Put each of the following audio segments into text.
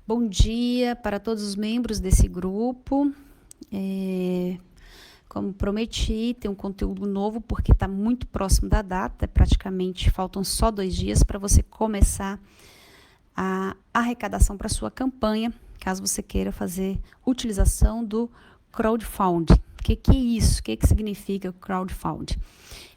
Bom dia para todos os membros desse grupo. Como prometi, tem um conteúdo novo porque está muito próximo da data, praticamente faltam só 2 dias para você começar a arrecadação para sua campanha, caso você queira fazer utilização do crowdfunding. O que é isso? O que significa o crowdfunding?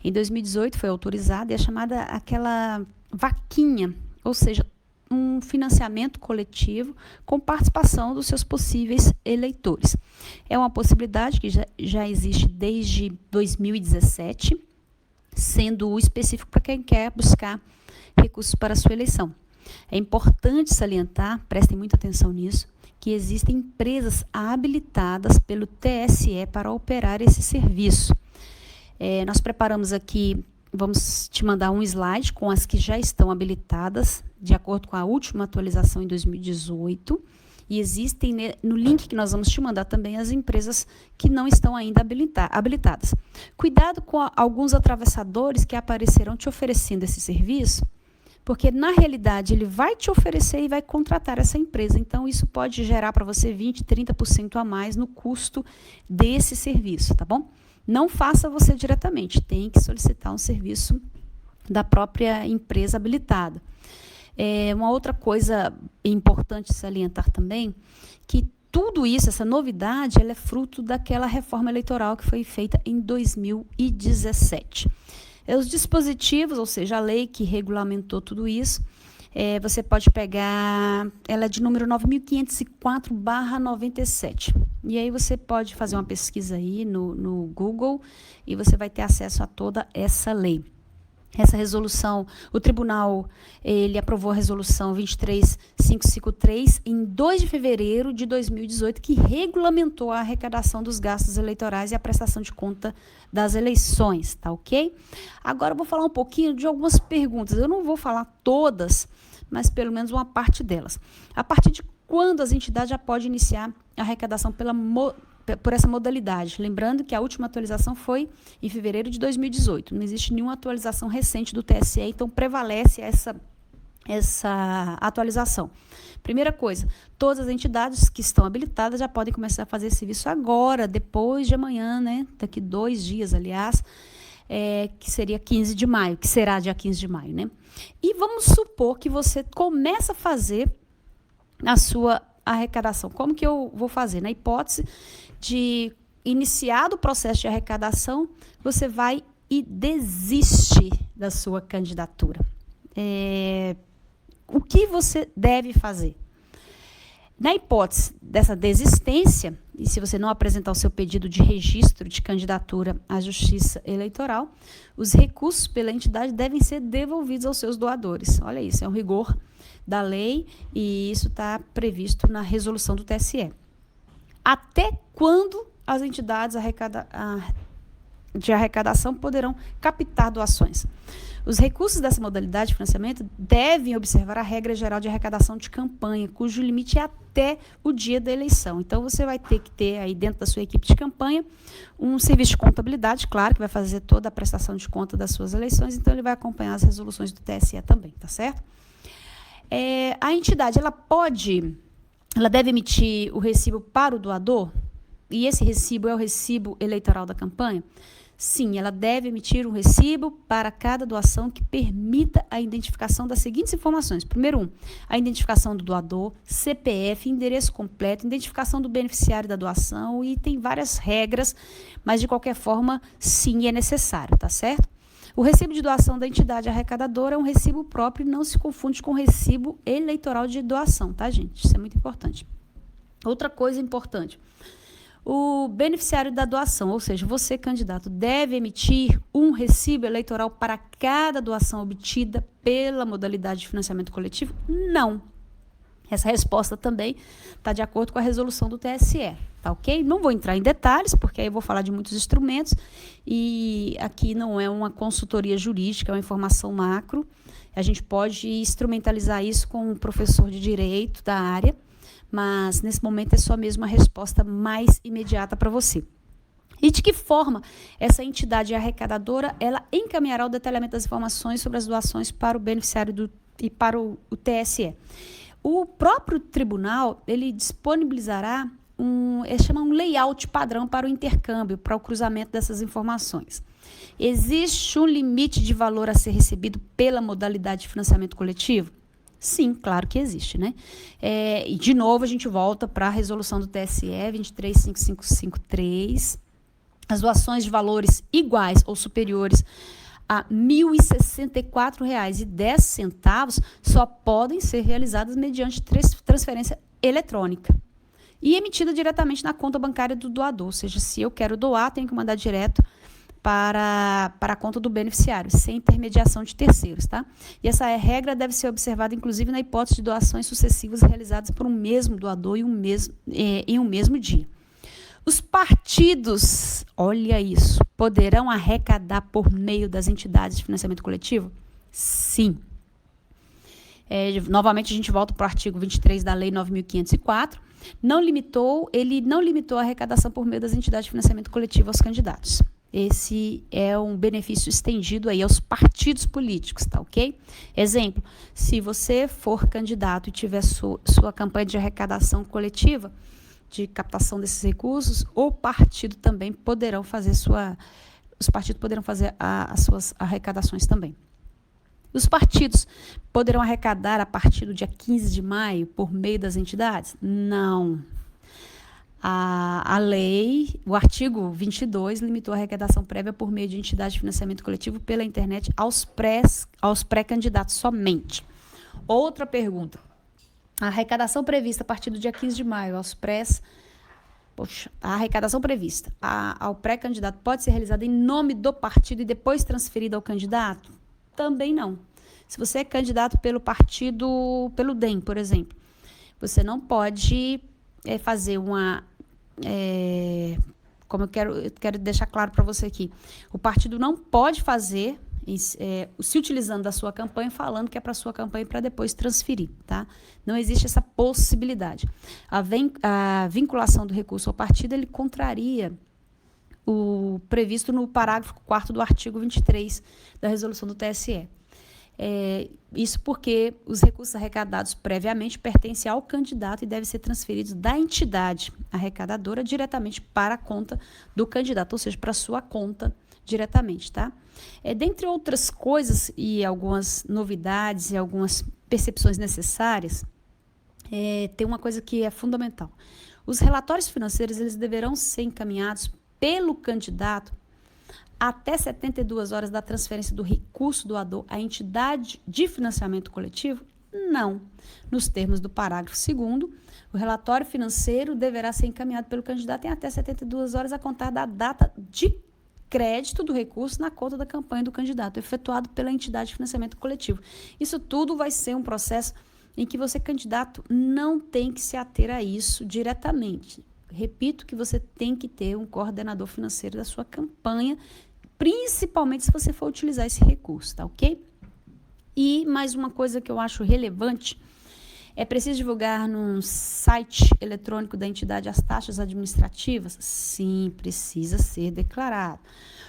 Em 2018 foi autorizada e é chamada aquela vaquinha, ou seja, um financiamento coletivo com participação dos seus possíveis eleitores. É uma possibilidade que já existe desde 2017, sendo específico para quem quer buscar recursos para a sua eleição. É importante salientar, prestem muita atenção nisso, que existem empresas habilitadas pelo TSE para operar esse serviço. Nós preparamos aqui, vamos te mandar um slide com as que já estão habilitadas, de acordo com a última atualização em 2018, e existem no link que nós vamos te mandar também as empresas que não estão ainda habilitadas. Cuidado com alguns atravessadores que aparecerão te oferecendo esse serviço, porque na realidade ele vai te oferecer e vai contratar essa empresa, então isso pode gerar para você 20%, 30% a mais no custo desse serviço, tá bom? Não faça você diretamente, tem que solicitar um serviço da própria empresa habilitada. Uma outra coisa importante salientar também, que tudo isso, essa novidade, ela é fruto daquela reforma eleitoral que foi feita em 2017. Os dispositivos, ou seja, a lei que regulamentou tudo isso, você pode pegar, ela é de número 9.504/97. E aí você pode fazer uma pesquisa aí no Google e você vai ter acesso a toda essa lei. Essa resolução, o tribunal, ele aprovou a resolução 23553 em 2 de fevereiro de 2018, que regulamentou a arrecadação dos gastos eleitorais e a prestação de conta das eleições, tá ok? Agora eu vou falar um pouquinho de algumas perguntas. Eu não vou falar todas, mas pelo menos uma parte delas. A partir de quando as entidades já podem iniciar a arrecadação por essa modalidade? Lembrando que a última atualização foi em fevereiro de 2018. Não existe nenhuma atualização recente do TSE, então prevalece essa atualização. Primeira coisa, todas as entidades que estão habilitadas já podem começar a fazer esse serviço agora, depois de amanhã, né? Daqui 2 dias, aliás, que seria 15 de maio, que será dia 15 de maio, né? E vamos supor que você começa a fazer a sua arrecadação. Como que eu vou fazer? Na hipótese de iniciado o processo de arrecadação, você vai e desiste da sua candidatura. O que você deve fazer? Na hipótese dessa desistência, e se você não apresentar o seu pedido de registro de candidatura à Justiça Eleitoral, os recursos pela entidade devem ser devolvidos aos seus doadores. Olha isso, é um rigor da lei e isso está previsto na resolução do TSE. Até quando as entidades de arrecadação poderão captar doações? Os recursos dessa modalidade de financiamento devem observar a regra geral de arrecadação de campanha, cujo limite é até o dia da eleição. Então, você vai ter que ter aí dentro da sua equipe de campanha um serviço de contabilidade, claro, que vai fazer toda a prestação de conta das suas eleições, então ele vai acompanhar as resoluções do TSE também, tá certo? A entidade, ela deve emitir o recibo para o doador? E esse recibo é o recibo eleitoral da campanha? Sim, ela deve emitir um recibo para cada doação que permita a identificação das seguintes informações. Primeiro, a identificação do doador, CPF, endereço completo, identificação do beneficiário da doação e tem várias regras, mas de qualquer forma, sim, é necessário, tá certo? O recibo de doação da entidade arrecadadora é um recibo próprio e não se confunde com o recibo eleitoral de doação, tá, gente? Isso é muito importante. Outra coisa importante. O beneficiário da doação, ou seja, você, candidato, deve emitir um recibo eleitoral para cada doação obtida pela modalidade de financiamento coletivo? Não. Essa resposta também está de acordo com a resolução do TSE, tá ok? Não vou entrar em detalhes, porque aí eu vou falar de muitos instrumentos e aqui não é uma consultoria jurídica, é uma informação macro. A gente pode instrumentalizar isso com um professor de direito da área, mas nesse momento é só mesmo a resposta mais imediata para você. E de que forma essa entidade arrecadadora ela encaminhará o detalhamento das informações sobre as doações para o beneficiário e para o TSE? O próprio tribunal, ele disponibilizará chama um layout padrão para o intercâmbio, para o cruzamento dessas informações. Existe um limite de valor a ser recebido pela modalidade de financiamento coletivo? Sim, claro que existe, né? E, de novo, a gente volta para a resolução do TSE 23.5553. As doações de valores iguais ou superiores a R$ 1.064,10 só podem ser realizadas mediante transferência eletrônica e emitida diretamente na conta bancária do doador. Ou seja, se eu quero doar, tenho que mandar direto para a conta do beneficiário, sem intermediação de terceiros, tá? E essa regra deve ser observada, inclusive, na hipótese de doações sucessivas realizadas por um mesmo doador em um mesmo dia. Os partidos, olha isso, poderão arrecadar por meio das entidades de financiamento coletivo? Sim. Novamente, a gente volta para o artigo 23 da Lei 9.504. Ele não limitou a arrecadação por meio das entidades de financiamento coletivo aos candidatos. Esse é um benefício estendido aí aos partidos políticos, tá ok? Exemplo, se você for candidato e tiver sua campanha de arrecadação coletiva, de captação desses recursos, o partido também poderão fazer os partidos poderão fazer as suas arrecadações também. Os partidos poderão arrecadar a partir do dia 15 de maio por meio das entidades? Não. A lei, o artigo 22, limitou a arrecadação prévia por meio de entidade de financiamento coletivo pela internet aos pré-candidatos somente. Outra pergunta. A arrecadação prevista a partir do dia 15 de maio a arrecadação prevista ao pré-candidato pode ser realizada em nome do partido e depois transferida ao candidato? Também não. Se você é candidato pelo DEM, por exemplo, você não pode fazer como eu quero deixar claro para você aqui, o partido não pode fazer, se utilizando da sua campanha, falando que é para a sua campanha para depois transferir, tá? Não existe essa possibilidade. A vinculação do recurso ao partido, ele contraria o previsto no parágrafo 4º do artigo 23 da resolução do TSE. Isso porque os recursos arrecadados previamente pertencem ao candidato e devem ser transferidos da entidade arrecadadora diretamente para a conta do candidato, ou seja, para a sua conta diretamente, tá? Dentre outras coisas e algumas novidades e algumas percepções necessárias, tem uma coisa que é fundamental. Os relatórios financeiros, eles deverão ser encaminhados pelo candidato até 72 horas da transferência do recurso doador à entidade de financiamento coletivo? Não. Nos termos do parágrafo 2º, o relatório financeiro deverá ser encaminhado pelo candidato em até 72 horas a contar da data de crédito do recurso na conta da campanha do candidato, efetuado pela entidade de financiamento coletivo. Isso tudo vai ser um processo em que você, candidato, não tem que se ater a isso diretamente. Repito que você tem que ter um coordenador financeiro da sua campanha, principalmente se você for utilizar esse recurso, tá ok? E mais uma coisa que eu acho relevante, é preciso divulgar no site eletrônico da entidade as taxas administrativas? Sim, precisa ser declarado.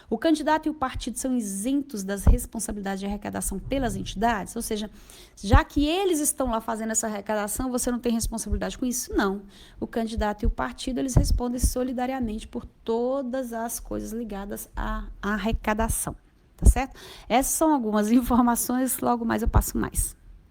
O candidato e o partido são isentos das responsabilidades de arrecadação pelas entidades? Ou seja, já que eles estão lá fazendo essa arrecadação, você não tem responsabilidade com isso? Não. O candidato e o partido, eles respondem solidariamente por todas as coisas ligadas à arrecadação. Tá certo? Essas são algumas informações, logo mais eu passo mais.